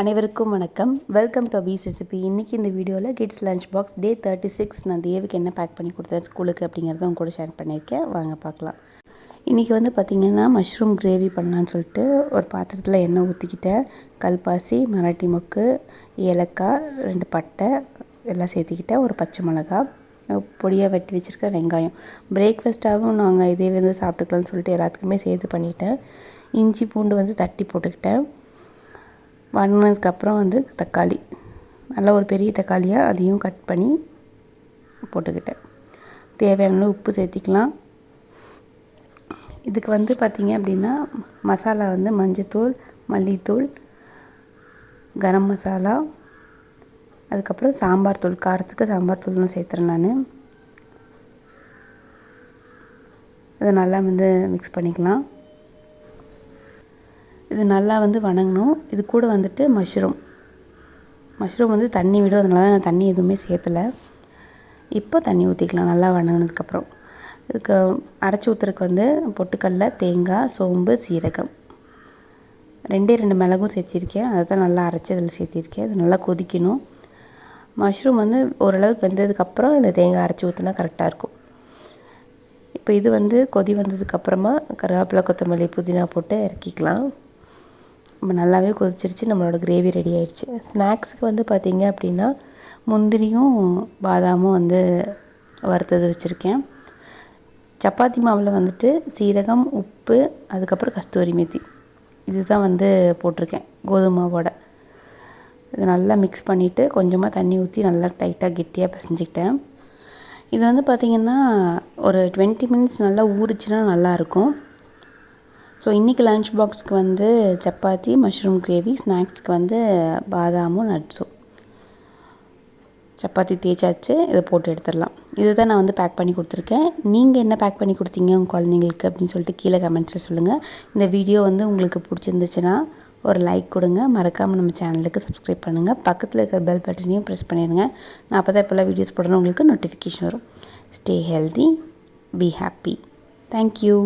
அனைவருக்கும் வணக்கம். Welcome to abisrecipe. இன்றைக்கி இந்த வீடியோவில் கிட்ஸ் லஞ்ச் பாக்ஸ் டே 36 நான் தேவுக்கு என்ன பேக் பண்ணி கொடுத்தேன் ஸ்கூலுக்கு அப்படிங்கிறத உங்க கூட ஷேர் பண்ணியிருக்கேன். வாங்க பார்க்கலாம். இன்றைக்கி வந்து பார்த்திங்கன்னா மஷ்ரூம் கிரேவி பண்ணலான்னு சொல்லிட்டு ஒரு பாத்திரத்தில் எண்ணெய் ஊற்றிக்கிட்டேன். கல்பாசி, மராட்டி மொக்கு, ஏலக்காய், 2 பட்டை எல்லாம் சேர்த்திக்கிட்டேன். ஒரு பச்சை மிளகா, பொடியாக வெட்டி வச்சுருக்க வெங்காயம். பிரேக்ஃபாஸ்ட்டாகவும் நாங்கள் இதே வந்து சாப்பிட்டுக்கலாம்னு சொல்லிட்டு எல்லாத்துக்குமே சேர்த்து பண்ணிவிட்டேன். இஞ்சி பூண்டு வந்து தட்டி போட்டுக்கிட்டேன். வதங்கினதுக்கப்புறம் வந்து தக்காளி, நல்லா ஒரு பெரிய தக்காளியாக அதையும் கட் பண்ணி போட்டுக்கிட்டேன். தேவையான உப்பு சேர்த்திக்கலாம். இதுக்கு வந்து பார்த்திங்க அப்படின்னா மசாலா வந்து மஞ்சத்தூள், மல்லித்தூள், கரம் மசாலா, அதுக்கப்புறம் சாம்பார் தூள், காரத்துக்கு சாம்பார் தூள்லாம் சேர்த்துறேன் நான். அதை நல்லா வந்து மிக்ஸ் பண்ணிக்கலாம். இது நல்லா வந்து வணங்கணும். இது கூட வந்துட்டு மஷ்ரூம் வந்து தண்ணி விடும், அதனால நான் தண்ணி எதுவுமே சேர்த்தலை. இப்போ தண்ணி ஊற்றிக்கலாம் நல்லா வணங்கினதுக்கப்புறம். இதுக்கு அரைச்சி ஊற்றுறதுக்கு வந்து பொட்டுக்கடலை, தேங்காய், சோம்பு, சீரகம், 2 மிளகும் சேர்த்திருக்கேன். அதை தான் நல்லா அரைச்சி அதில் சேர்த்திருக்கேன். இது நல்லா கொதிக்கணும். மஷ்ரூம் வந்து ஓரளவுக்கு வெந்ததுக்கப்புறம் இந்த தேங்காய் அரைச்சி ஊற்றினா கரெக்டாக இருக்கும். இப்போ இது வந்து கொதி வந்ததுக்கப்புறமா கருவேப்பிலை, கொத்தமல்லி, புதினா போட்டு இறக்கிக்கலாம். நம்ம நல்லாவே கொதிச்சிருச்சு. நம்மளோட கிரேவி ரெடி ஆயிடுச்சு. ஸ்நாக்ஸுக்கு வந்து பார்த்திங்க அப்படின்னா முந்திரியும் பாதாமும் வந்து வறுத்தது வச்சுருக்கேன். சப்பாத்தி மாவில் வந்துட்டு சீரகம், உப்பு, அதுக்கப்புறம் கஸ்தூரி மேத்தி இது தான் வந்து போட்டிருக்கேன் கோதுமை மாவோட. இது நல்லா மிக்ஸ் பண்ணிவிட்டு கொஞ்சமாக தண்ணி ஊற்றி நல்லா டைட்டாக கெட்டியாக பிசைஞ்சிக்கிட்டேன். இது வந்து பார்த்திங்கன்னா ஒரு 20 மினிட்ஸ் நல்லா ஊறிச்சுன்னா நல்லாயிருக்கும். ஸோ இன்றைக்கி லன்ச் பாக்ஸுக்கு வந்து சப்பாத்தி, மஷ்ரூம் கிரேவி, ஸ்நாக்ஸுக்கு வந்து பாதாமும் நட்ஸும். சப்பாத்தி தேய்ச்சாச்சு, இதை போட்டு எடுத்துடலாம். இது தான் நான் வந்து பேக் பண்ணி கொடுத்துருக்கேன். நீங்கள் என்ன பேக் பண்ணி கொடுத்தீங்க உங்கள் குழந்தைங்களுக்கு அப்படின்னு சொல்லிட்டு கீழே கமெண்ட்ஸில் சொல்லுங்கள். இந்த வீடியோ வந்து உங்களுக்கு பிடிச்சிருந்துச்சுன்னா ஒரு லைக் கொடுங்க. மறக்காமல் நம்ம சேனலுக்கு சப்ஸ்கிரைப் பண்ணுங்கள். பக்கத்தில் இருக்கிற பெல் பட்டனையும் ப்ரெஸ் பண்ணிடுங்க. நான் அப்போ தான் இப்போல்லாம் வீடியோஸ் போடுறேன் உங்களுக்கு நோட்டிஃபிகேஷன் வரும். Stay healthy, be happy. Thank you.